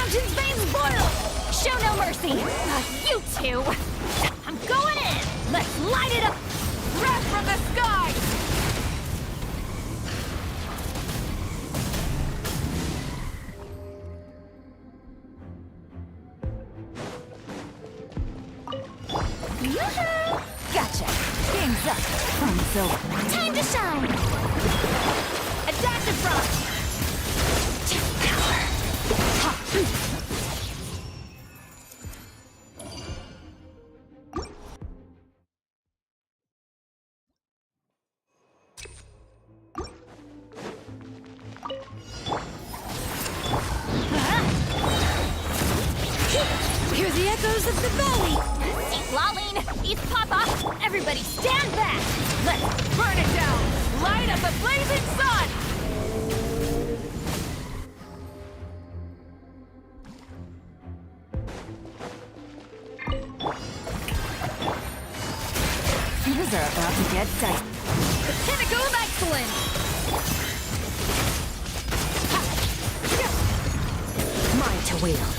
mountain's veins boil! Show no mercy! You two! I'm going in! Let's light it up! Breath from the sky! Yoo-hoo! Gotcha! Game's up! Fun's over! Time to shine! A dash of frost! Power! Ha! Hear the echoes of the valley! See Lolene! Eat Papa! Everybody stand back! Let's burn it down! Light up the blazing sun! Things are about to get dicey. The pinnacle of excellence! Mine to wield.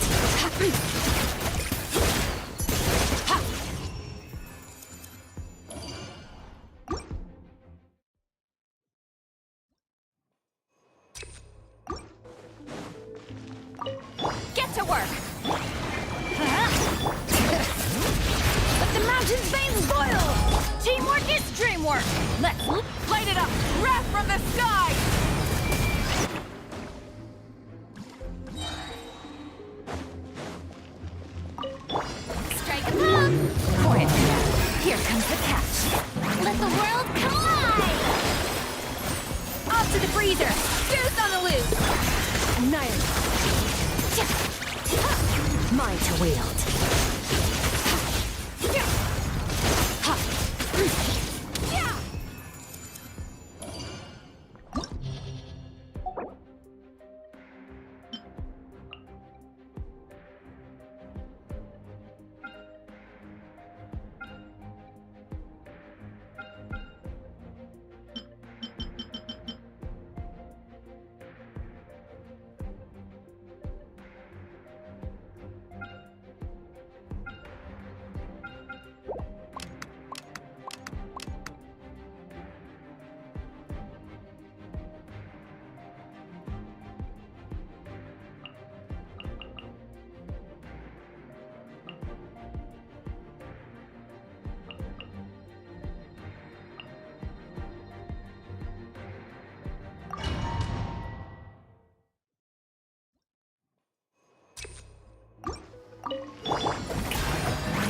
Get to work! Let the mountain's veins boil! Teamwork is dreamwork! Let's light it up! Breath from the sky! Strike a pop! Quiet down. Here comes the catch. Let the world collide! Off to the freezer! Goose on the loose! Annihilate. Mine to wield.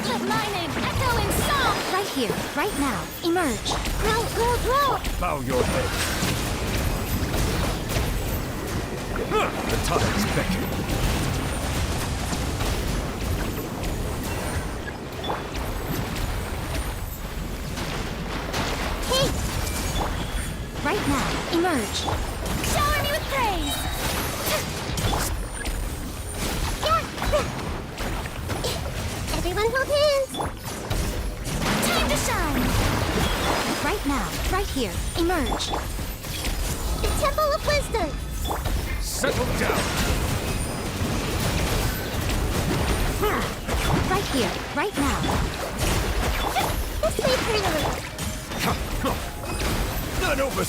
Let my name echo in song! Right here, right now. Emerge. Grow, grow, grow! Bow your head. The tide's beckoning. Hey! Right now. Emerge. Shower me with praise! Everyone hold hands! Time to shine! Right now. Right here. Emerge. The Temple of Wisdom! Settle down. Right here. Right now. This way, Colonel! None over.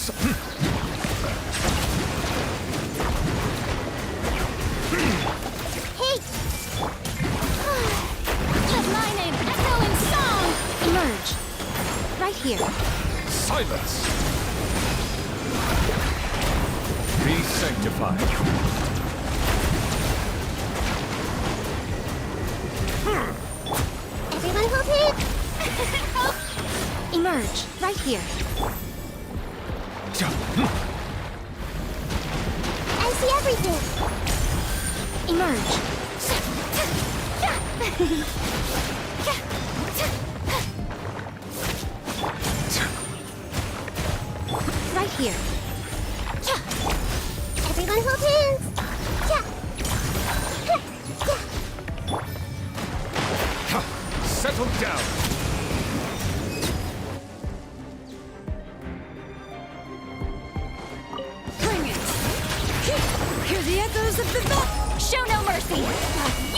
Hey! Let my name echo in song! Emerge. Right here. Silence. Be sanctified. Everyone hold hands! Emerge. Right here. I see everything! Emerge. Right here. Everyone hold hands! Settle down. Bring it. Hear the echoes of the valley. Show no mercy! mercy!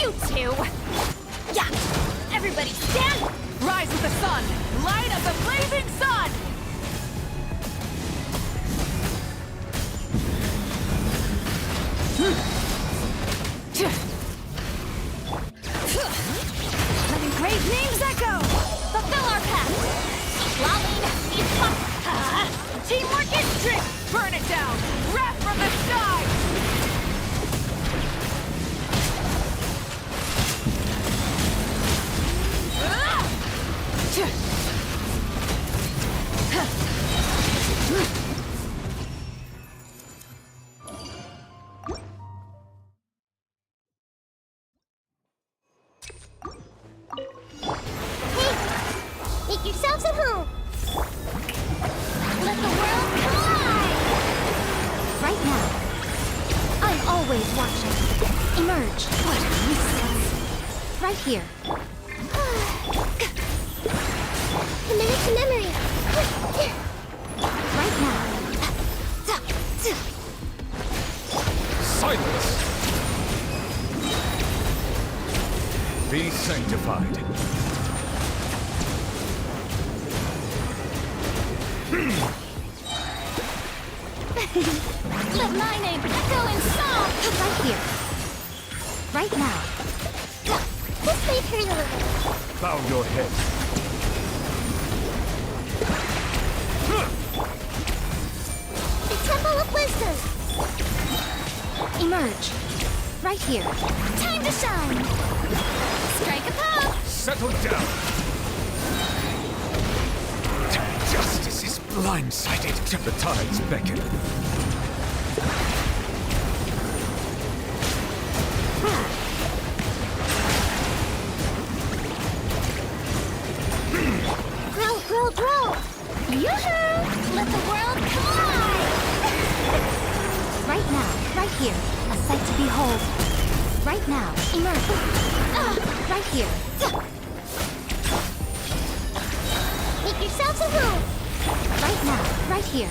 You two! Yeah! Everybody stand! Rise with the sun! Light of the blazing sun! Let engraved names echo! Fulfill our path! Teamwork is strict! Burn it down! Wrath from the sky! Make yourselves at home. Let the world collide! Right now. I'm always watching. Emerge. What useless! Right here. Committed to memory. Right now. Silence! Be sanctified. Let my name echo in song! Right here. Right now. This may hurt a little. Bow your head. The Temple of Wisdom. Emerge. Right here. Time to shine! Strike a pose! Settle down. Justice is blindsided. The tides beckon. Grow, grow, grow. Yoo-hoo! Let the world collide! Right now. Right here. A sight to behold. Right now. Emerge. Right here. Make yourselves at home. Right now. Right here.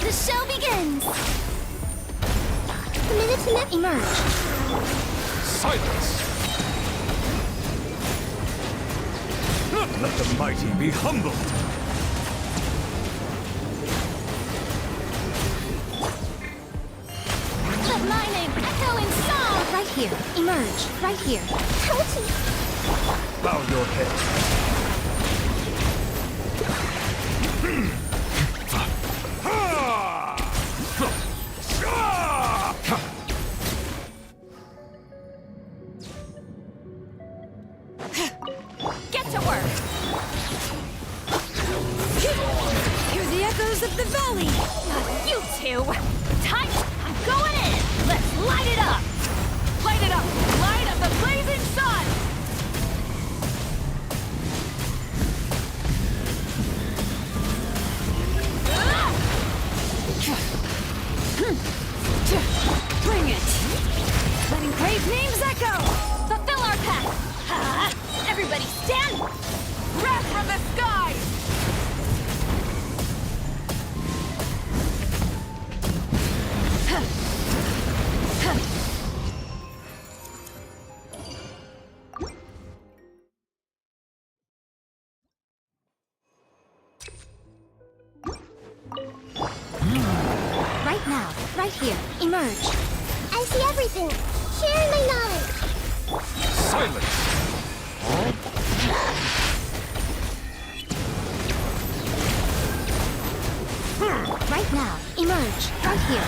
The show begins! Committed to emerge. Silence! Let the mighty be humbled. Let my name echo in song! Right here. Emerge. Right here. Bow your head. Get to work! Hear the echoes of the valley! You two! Tight! I'm going in! Let's light it up! Light it up! Light of the blazing sun! Bring it! Let engraved names echo! Fulfill our path! Everybody stand! Wrath from the sky! Right now. Right here. Emerge. I see everything. Share my knowledge. Silence! Right now. Emerge. Right here.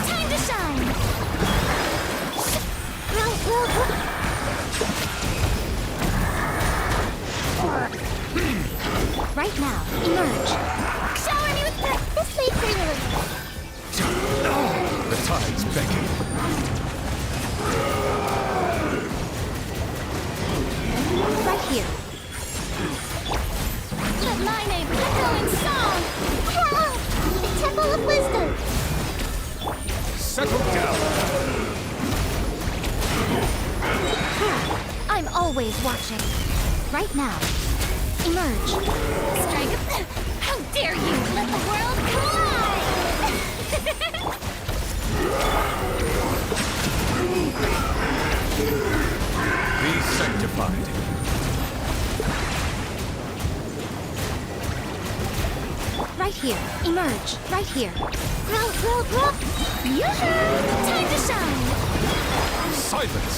Time to shine! Grow, grow, grow. Right now. Emerge. Shower me with This may hurt a little. The tides beckon. Right here. Let my name echo in song! Hello! The Temple of Wisdom. Settle down. I'm always watching. Right now. Emerge. Strike a... How dare you! Let the world right here. Emerge, right here. Grow, grow, grow. Yoo-hoo! Time to shine. Silence!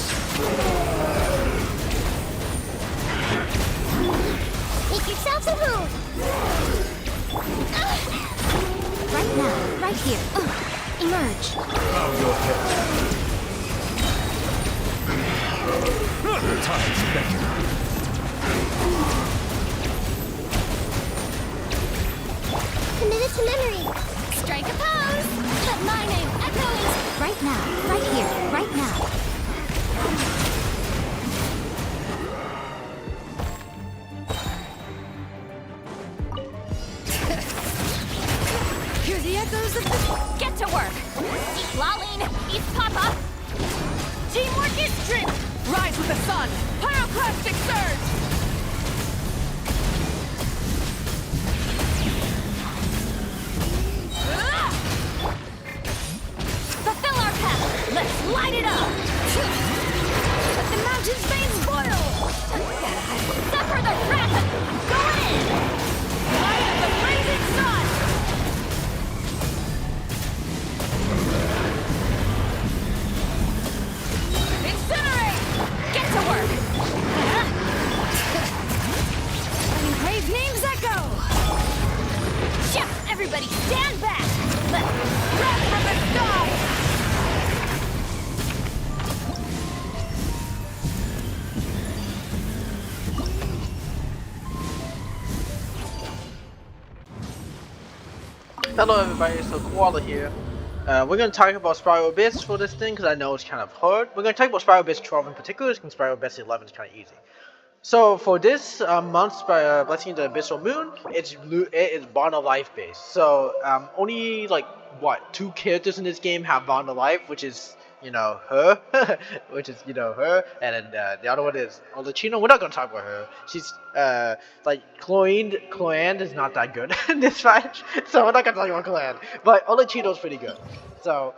Make yourselves at home. Right now, right here. Emerge. Bow your head. The tides beckon. Committed to memory. Strike a pose. Let my name echoes. Right now, right here, right now. Hear the echoes of the... Get to work! Eat Laline! Eat Papa! Teamwork is strength! Rise with the sun! Pyroclastic surge! Ah! Fulfill our path! Let's light it up! Let the mountain's veins boil! Suffer the wrath of... I'm going in! Light of the blazing sun! Incinerate! Get to work! Engraved names echo! Chef, everybody stand back! Let's run from the sky! Hello everybody, so Koala here. We're going to talk about Spiral Abyss for this thing because I know it's kind of hard. We're going to talk about Spiral Abyss 12 in particular because Spiral Abyss 11 is kind of easy. So for this month's Blessing the Abyssal Moon, it is Bond of Life based. So only like what 2 characters in this game have Bond of Life, which is her, and then the other one is Olachino. We're not gonna talk about her. She's like Cloanne is not that good in this match, so we're not gonna talk about Cloanne. But Olachino's pretty good. So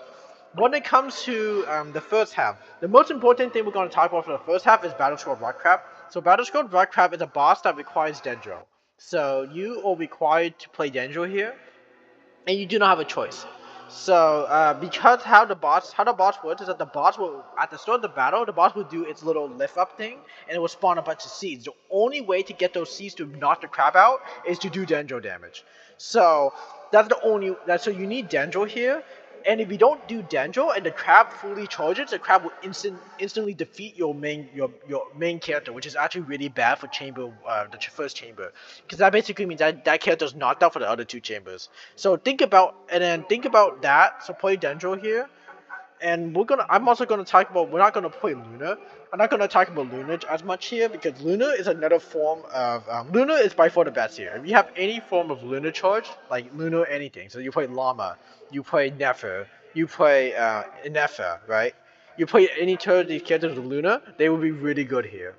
when it comes to the first half, the most important thing we're gonna talk about for the first half is Battle Scroll Rock Crab. So Battle Scroll Rock Crab is a boss that requires Dendro. So you are required to play Dendro here, and you do not have a choice. So because how the boss works is that the boss will, at the start of the battle, the boss will do its little lift up thing and it will spawn a bunch of seeds. The only way to get those seeds to knock the crab out is to do Dendro damage. So that's the only so you need Dendro here. And if you don't do Dendro and the crab fully charges, the crab will instantly defeat your main character, which is actually really bad for the first chamber, because that basically means that character is knocked out for the other 2 chambers. So think about that. So play Dendro here, and I'm also gonna talk about. We're not gonna play Luna. I'm not gonna talk about Luna as much here because Luna is another form of Luna is by far the best here. If you have any form of Luna charge, like Luna anything, so you play Llama, you play Nefer, you play Nefer, right? You play any turn of these characters with Luna, they will be really good here.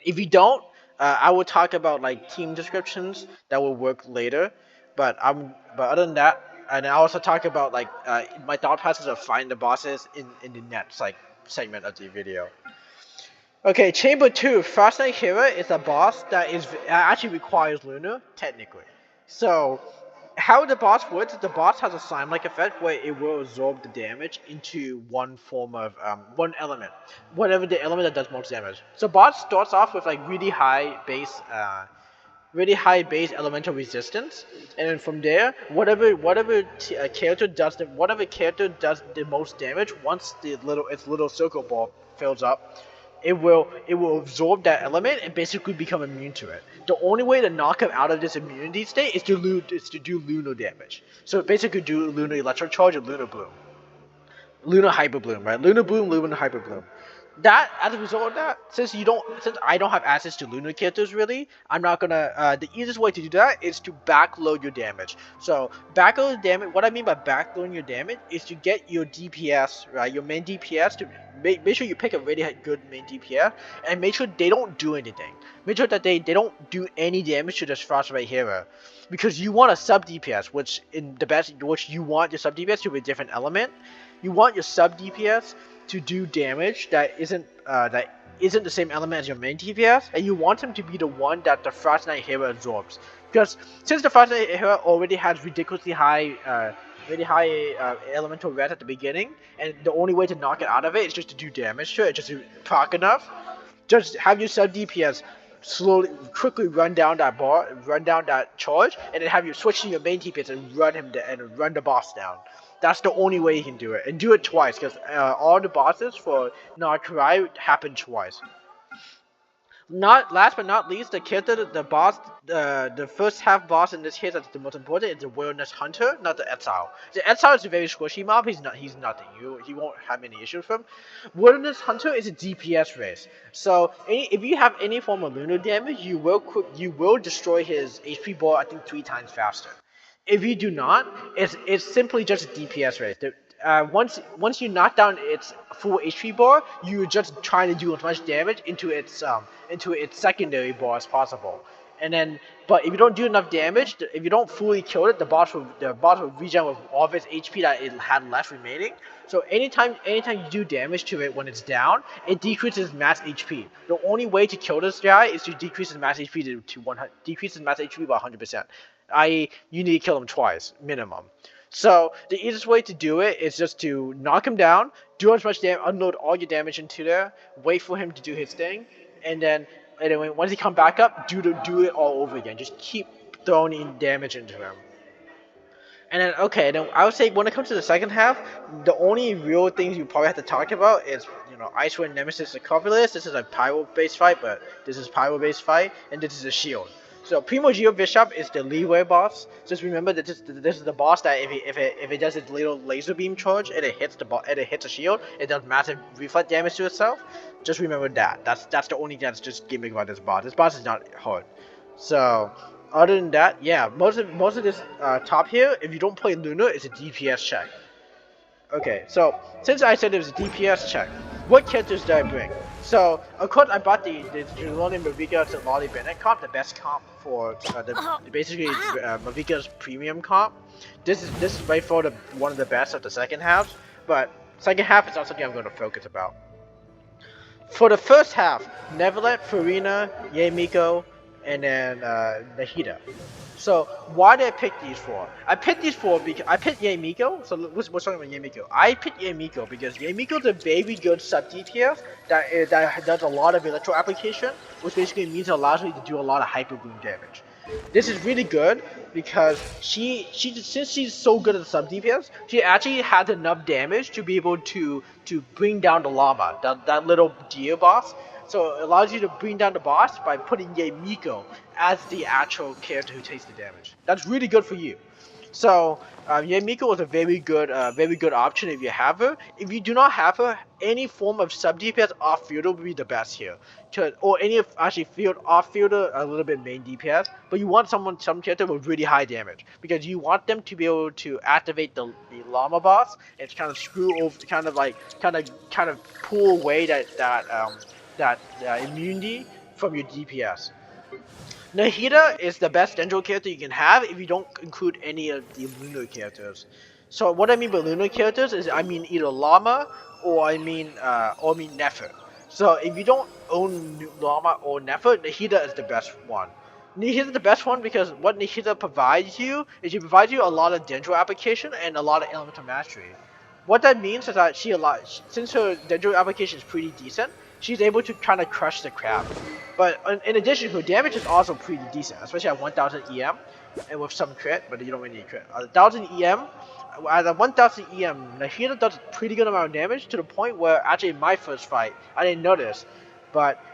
If you don't, I will talk about like team descriptions that will work later. But other than that, and I also talk about like my thought process of finding the bosses in the next like segment of the video. Okay, Chamber 2, Fast Night Hero is a boss that actually requires Luna, technically. So, how the boss works is the boss has a slime-like effect where it will absorb the damage into one form of, one element. Whatever the element that does most damage. So boss starts off with like really high base elemental resistance, and then from there, whatever character does the most damage, once its little circle ball fills up, it will absorb that element and basically become immune to it. The only way to knock him out of this immunity state is to do Lunar damage. So basically do Lunar Electro Charge or Lunar Bloom. Lunar Hyper Bloom, right? Lunar Bloom, Lunar Hyper Bloom. That, as a result of that, since I don't have access to Lunar characters really, I'm not gonna, the easiest way to do that is to backload your damage. So, backload damage, what I mean by backloading your damage is to get your DPS, right, your main DPS, to make sure you pick a really good main DPS, and make sure they don't do anything. Make sure that they don't do any damage to this Frostbite hero. Because you want a sub DPS, which you want your sub DPS to be a different element. You want your sub DPS to do damage that isn't isn't the same element as your main DPS, and you want him to be the one that the Frost Knight hero absorbs. Because since the Frost Knight hero already has ridiculously high, elemental red at the beginning, and the only way to knock it out of it is just to do damage to it, just to proc enough. Just have your sub DPS quickly run down that charge, and then have you switch to your main DPS and run the boss down. That's the only way you can do it, and do it twice, because all the bosses for Narcorai happen twice. Not last but not least, the character, the boss, the first half boss in this case that's the most important is the Wilderness Hunter, not the Exile. The Exile is a very squishy mob. He's nothing. You won't have any issues with him. Wilderness Hunter is a DPS race. So if you have any form of lunar damage, you will destroy his HP bar I think 3 times faster. If you do not, it's simply just a DPS race. Once you knock down its full HP bar, you're just trying to do as much damage into its secondary bar as possible. And then, but if you don't do enough damage, if you don't fully kill it, the boss will regen with all of its HP that it had left remaining. So anytime you do damage to it when it's down, it decreases max HP. The only way to kill this guy is to decrease his max HP to 100, decrease his max HP by 100%. I.e., you need to kill him twice minimum. So the easiest way to do it is just to knock him down, do as much damage, unload all your damage into there, wait for him to do his thing, and then once he comes back up, do it all over again. Just keep throwing in damage into him. And then then I would say when it comes to the second half, the only real things you probably have to talk about is Icewind Nemesis and Coverless. This is a pyro based fight, but this is pyro based fight, and this is a shield. So Primogeo Bishop is the leeway boss. Just remember that this is the boss that if it does its little laser beam charge and it hits a shield, it does massive reflect damage to itself. Just remember that. That's the only thing that's just gimmick about this boss. This boss is not hard. So other than that, yeah, most of this top here, if you don't play Lunar, it's a DPS check. Okay, so since I said it was a DPS check, what characters did I bring? So, of course, I bought the Jelani Mavika's and Lolly Bennett comp, the best comp for basically Mavika's premium comp. This is by far one of the best of the second half, but second half is not something I'm going to focus about. For the first half, Neverlet, Farina, Yemiko, and then Nahida. So why did I pick these four? I picked these four because I picked Yemiko. So let's talk about Yemiko. I picked Yemiko because Yemiko is a very good sub DPS that does a lot of electro application, which basically means it allows me to do a lot of hyper boom damage. This is really good because since she's so good at sub DPS, she actually had enough damage to be able to bring down the llama, that little deer boss. So it allows you to bring down the boss by putting Yemiko as the actual character who takes the damage. That's really good for you. So Yemiko is a very good option if you have her. If you do not have her, any form of sub DPS off fielder would be the best here. Or any of actually off fielder, a little bit main DPS. But you want some character with really high damage because you want them to be able to activate the llama boss and kind of screw over, kind of pull away that immunity from your DPS. Nahida is the best Dendro character you can have if you don't include any of the Lunar characters. So what I mean by Lunar characters is I mean either Llama or I mean Nefer. So if you don't own Llama or Nefer, Nahida is the best one. Nahida is the best one because what Nahida provides you is she provides you a lot of Dendro application and a lot of elemental mastery. What that means is that since her Dendro application is pretty decent, she's able to kind of crush the crap. But in addition, her damage is also pretty decent, especially at 1000 EM and with some crit, but you don't really need crit. 1000 EM, at 1000 EM, Nahida does a pretty good amount of damage to the point where actually in my first fight, I didn't notice, but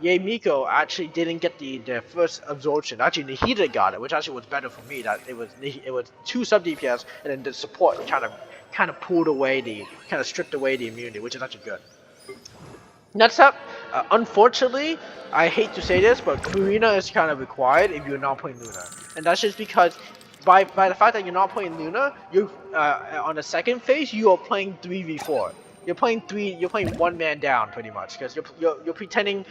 Yemiko actually didn't get the first absorption. Actually, Nahida got it, which actually was better for me. That it was 2 sub DPS and then the support kind of pulled away kind of stripped away the immunity, which is actually good. Next up, unfortunately, I hate to say this, but Farina is kind of required if you're not playing Luna, and that's just because by the fact that you're not playing Luna, you on the second phase you are playing 3v4. You're playing one man down pretty much because you're pretending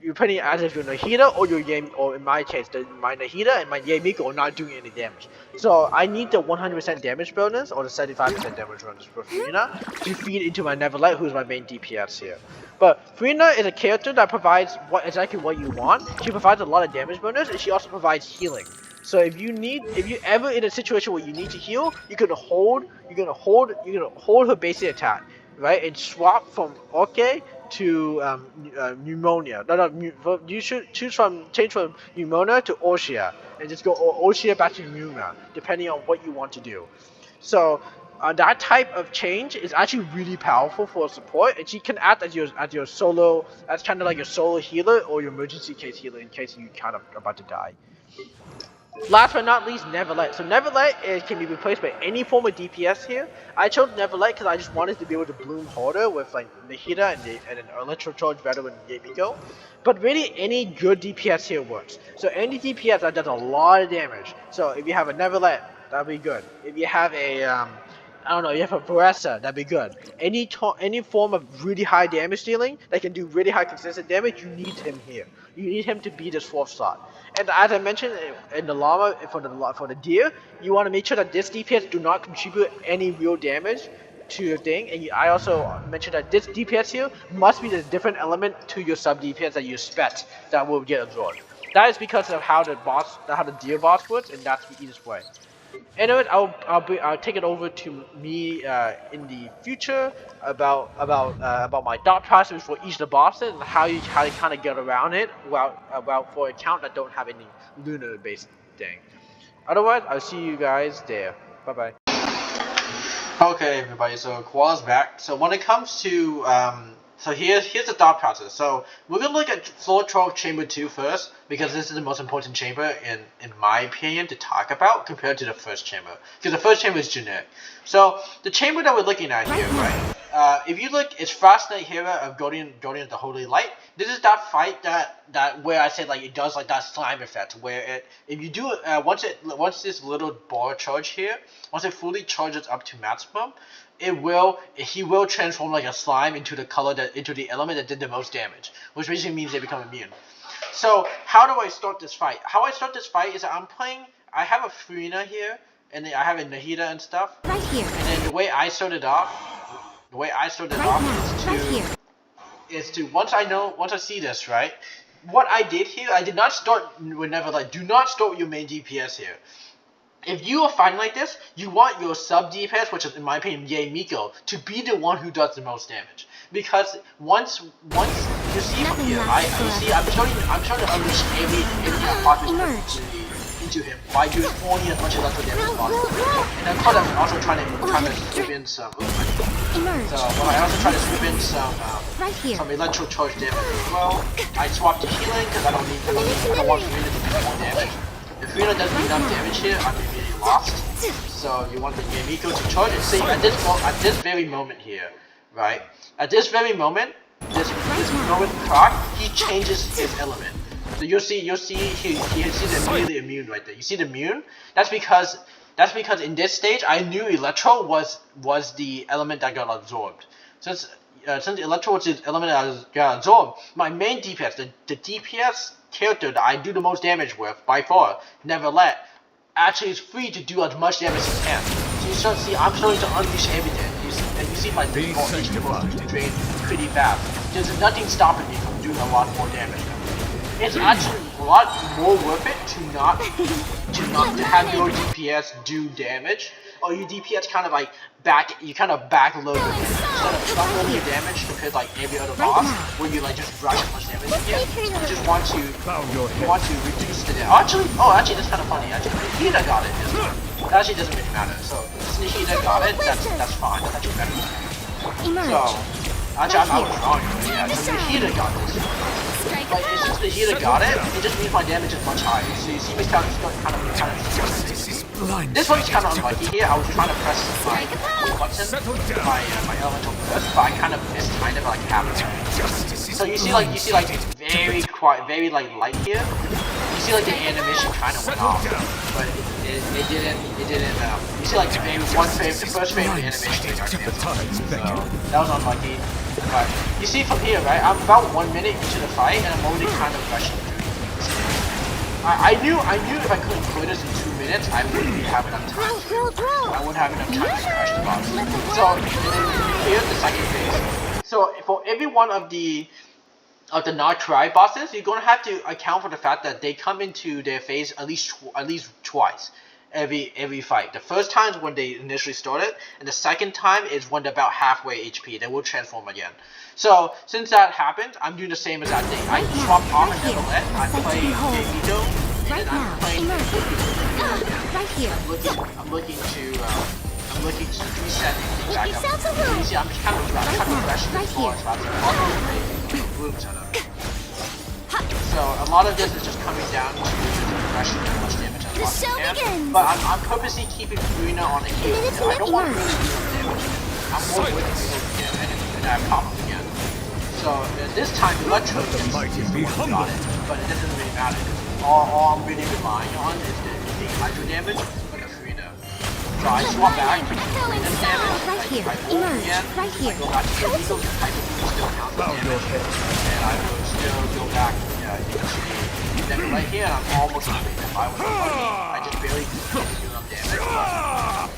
you're playing as if you're Nahida or your Yami, or in my case, my Nahida and my Yamiko are not doing any damage. So I need the 100% damage bonus or the 75% damage bonus for Furina to feed into my Neverlight, who's my main DPS here. But Furina is a character that provides exactly what you want. She provides a lot of damage bonus, and she also provides healing. So if you ever in a situation where you need to heal, you're gonna hold her basic attack, right, and swap from Orke to pneumonia. You should change from pneumonia to Oshia, and just go Oshia back to pneumonia, depending on what you want to do. So that type of change is actually really powerful for support, and she can act as your solo, as kind of like your solo healer or your emergency case healer in case you kind of about to die. Last but not least, Neverlight. So Neverlight can be replaced by any form of DPS here. I chose Neverlight because I just wanted to be able to bloom harder with like Nahida and an Electro Charge better than Yamiko. But really, any good DPS here works. So any DPS that does a lot of damage. So if you have a Neverlight, that'd be good. If you have a I don't know, you have a Baressa, that'd be good. Any form of really high damage dealing that can do really high consistent damage, you need him here. You need him to be this 4th slot. And as I mentioned in the llama for the deer, you want to make sure that this DPS do not contribute any real damage to your thing. And I also mentioned that this DPS here must be the different element to your sub DPS that you expect that will get absorbed. That is because of how the deer boss works, and that's the easiest way. Anyway, I'll take it over to me in the future about my thought process for each of the bosses and how you kind of get around it about for account that don't have any lunar based thing. Otherwise, I'll see you guys there. Bye bye. Okay, everybody. So Koala's back. So when it comes to so here's the thought process. So we're gonna look at floor 12 chamber 2 first, because this is the most important chamber in my opinion to talk about compared to the first chamber, because the first chamber is generic. So the chamber that we're looking at here, right? If you look, it's Frost Knight Hera of Guardian of the Holy Light. This is that fight that where I said like it does like that slime effect, where if you do once this little bar charge here, once it fully charges up to maximum, he will transform like a slime into the element that did the most damage, which basically means they become immune. So how do I start this fight? How I start this fight is I have a Furina here, and then I have a Nahida and stuff. Right here. And then the way I started off is to once I see this, right? What I did here, I did not start with Neverlight. Do not start with your main DPS here. If you are fighting like this, you want your sub DPS, which is in my opinion Yamiko, to be the one who does the most damage. Because once you see from here, right? You see, I'm trying to unleash every possible into him by doing only as much electro damage as possible. And of course, I'm also trying to sweep in some. I also try to sweep in some electro charge damage as well. I swap to healing because I don't want Furina to do more damage. If Furina doesn't do enough damage here, I'm immediately lost. So you want the Yamiko to charge and see at this very moment here, right? At this very moment, this moment clock, he changes his element. So you'll see he's immediately immune right there. You see the immune? That's because in this stage I knew Electro was the element that got absorbed. Since Electro was the element that got absorbed, my main DPS, the DPS character that I do the most damage with by far, Neverlight, actually is free to do as much damage as he can. So you start to see I'm starting to unleash everything. And you see my default HP to drain pretty fast. There's nothing stopping me from doing a lot more damage. It's actually a lot more worth it to not have your DPS do damage, or your DPS kind of like backload instead of doubling your damage compared to like every other boss, where you like just rush as much damage as you can. You just want to reduce the damage. Actually, that's kind of funny. Actually, Nahida got it. That actually doesn't really matter. So since Nahida got it, that's fine. That's actually better. So actually, I was wrong. Yeah, so Nahida got this. But since Nahida got it, it just means my damage is much higher. So you see me kind of this one's kind of unlucky here. I was trying to press my button, my elemental burst, but I kind of mistimed it by like half a second. So you see like very quiet, very like light here. You see like the animation kind of went off, but it didn't. You see like maybe the first frame of the animation. The tides beckon. So that was unlucky. But you see from here, right? I'm about 1 minute into the fight, and I'm already kind of rushing through this game. I knew if I couldn't play this in 2 minutes, I wouldn't have enough time. I wouldn't have enough time to crush the boss. So here's the second phase. So for every one of the not try bosses, you're gonna have to account for the fact that they come into their phase at least twice every fight. The first time is when they initially started, and the second time is when they're about halfway HP. They will transform again. So since that happened, I'm doing the same as that day. I swap armor never let. I play Vito, and then I'm playing. I'm looking to reset things back up. You see, I'm just kind of rushing this forward. So a lot of this is just coming down to rushing as much damage as possible can. But I'm purposely keeping Karina on a heal. I don't want her to do damage. I'm more with her and I pop up again. So this time Electro is the one who got it, but it doesn't really matter. All I'm really relying on is the hydro damage for the Karina. So I swap back to Karina's damage, I roll again, I go back to the Eagle, the Hyper Beam still counts the damage, and I will still go back into then right here, I'm almost complete. If I was lucky, I just barely do enough damage,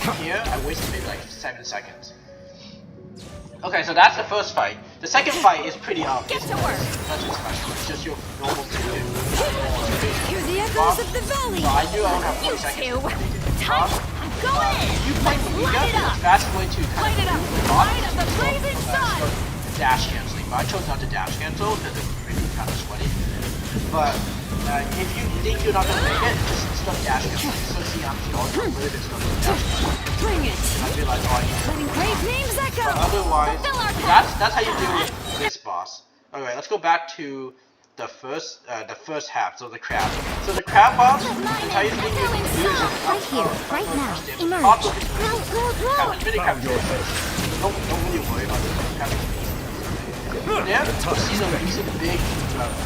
but here, I wasted maybe like 7 seconds. Okay, so that's the first fight. The second fight is pretty obvious. Nothing special. It's just your normal dude. Hear the echoes of the valley. So I knew I would have 40 seconds to complete it. Go in! You play Light it up! The fastest way to kind Light it up! Light up the blazing sun! Dash canceling, but I chose not to dash cancel because it's really kind of sweaty. But if you think you're not going to make it, just start dash canceling. So see, I'm starting a little bit stuck with dash canceling. Bring it! I realize, oh, I need to. Letting great names echo! But otherwise, that's how you do with this boss. Alright, let's go back to the first half, so the crab. So the crab boss, the entire thing you can do is right here, right now. Emerge. Don't really worry about this. There, you see the big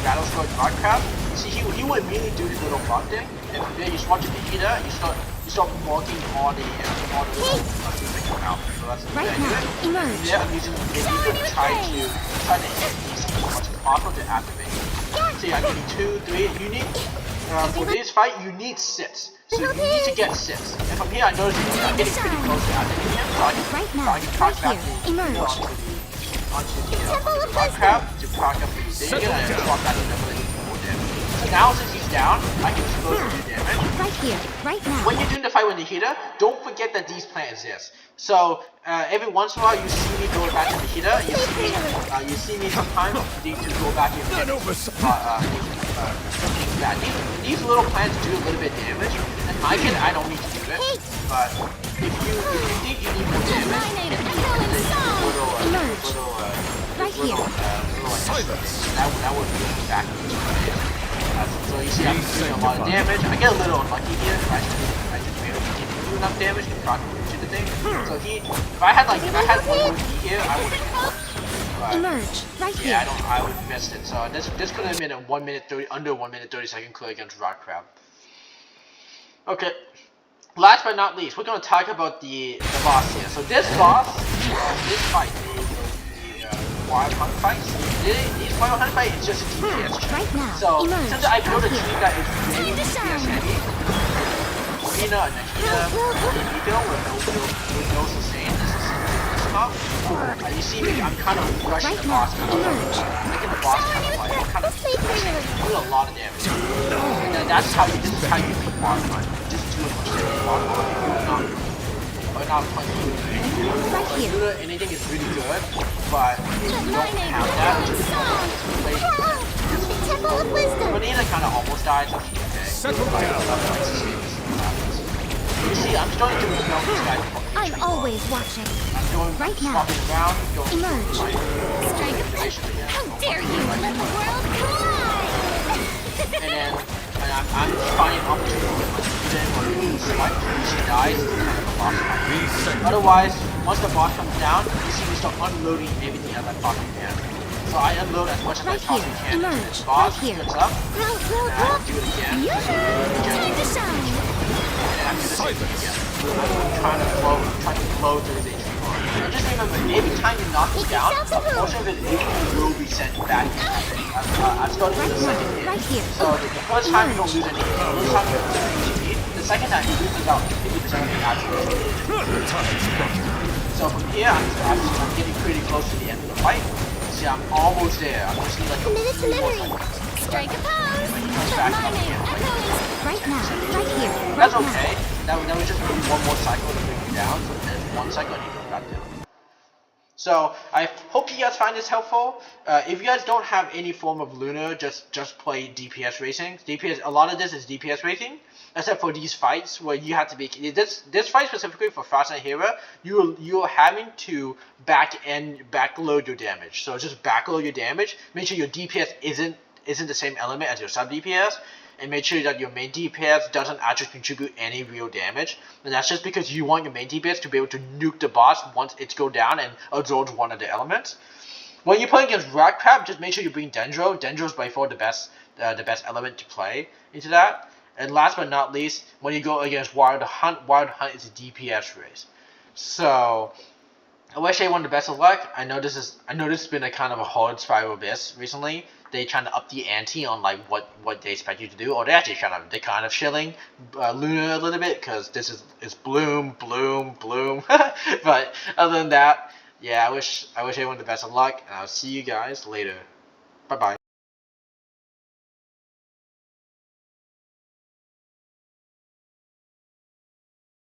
battlestar guard crab. See, he would immediately do this little block thing, and from there you swap to the heater, you start marking all the little things that come out. So that's the right now. Emerge. Yeah, I'm using the heater to try to hit these as much as possible to activate. See, I need 2, 3. You need for this fight, you need 6. So you need to get 6. And from here, I noticed I'm getting pretty close to activating him, so I can proc back onto the crab to proc up the thing and swap back to double more damage. So now since he's down, I can supposed to do damage. Right here, right now. When you're doing the fight with the heater, don't forget that these plants exist. So every once in a while, you see me go back to the heater. You see me sometimes need to go back and hit. These little plants do a little bit of damage, and I don't need to do it. But if you think you need more damage, that would be back to so you see I'm doing a lot of damage. I get a little unlucky here. I just barely didn't do enough damage to proc to the thing. So if I had one more key here, I would have emerge right here. Yeah, I would have missed it. So this could have been a under 1 minute 30 second clear against Rock Crab. Okay. Last but not least, we're gonna talk about the boss here. So this boss, this fight, the Wild Hunt fights. These Wild Hunt fight is just a DPS check. So since I built a team that is really DPS heavy, Karina and Nikita, Vito with no sustain, you see me, I'm kind of rushing the boss, making the boss kind of do a lot of damage. And then this is how you beat boss fight. Just do as much damage as possible. Or not playing Lunar, anything is really good, but if you don't have that, it's Vanilla kind of almost died, so she's okay. Settle down. You see, I'm starting to know this guy. I'm always watching. I'm going right now. Around, going emerge. Strike a pose. How dare you let the world collide! And then I'm finding opportunities when she dies, it's kind of a boss fight. Otherwise, once the boss comes down, you see me start unloading everything out of that fucking hand. So I unload as much as I Right possibly here. can. Emerge. This boss Right here. gets up, Grow, grow, and I grow. do it again. Yoo-hoo! Time to shine. And after this again, I'm trying to flow through the HP bar. And just remember, every time you knock it Make down, yourself a a portion of it will be sent back. I'm starting with the second hit. Right here. So the first time you don't lose any hit, the first time you don't lose any HP, the second time you lose about 50% of your actual HP. So from here, I'm getting pretty close to the end of the fight. See, I'm almost there. I'm just need like Committed to 3 more memory. seconds. Strike a pose. When he comes But back my up name again. echoes. Right now. Right here. Right That's now. okay. That was just one more cycle to bring you down. So there's one cycle and you go back down. So I hope you guys find this helpful. If you guys don't have any form of Lunar, just play DPS racing. DPS. A lot of this is DPS racing, except for these fights where you have to be. This fight specifically for Fast and Hera, you're having to backload your damage. So just backload your damage. Make sure your DPS isn't the same element as your sub DPS. And make sure that your main DPS doesn't actually contribute any real damage. And that's just because you want your main DPS to be able to nuke the boss once it's go down and absorbs one of the elements. When you play against Rat Crab, just make sure you bring Dendro. Dendro is by far the best element to play into that. And last but not least, when you go against Wild Hunt is a DPS race. So I wish everyone the best of luck. I know this has been a kind of a hard Spiral Abyss recently. They trying to up the ante on like what they expect you to do, or they kind of shilling Lunar a little bit because this is bloom. But other than that, yeah, I wish everyone the best of luck, and I'll see you guys later. Bye bye.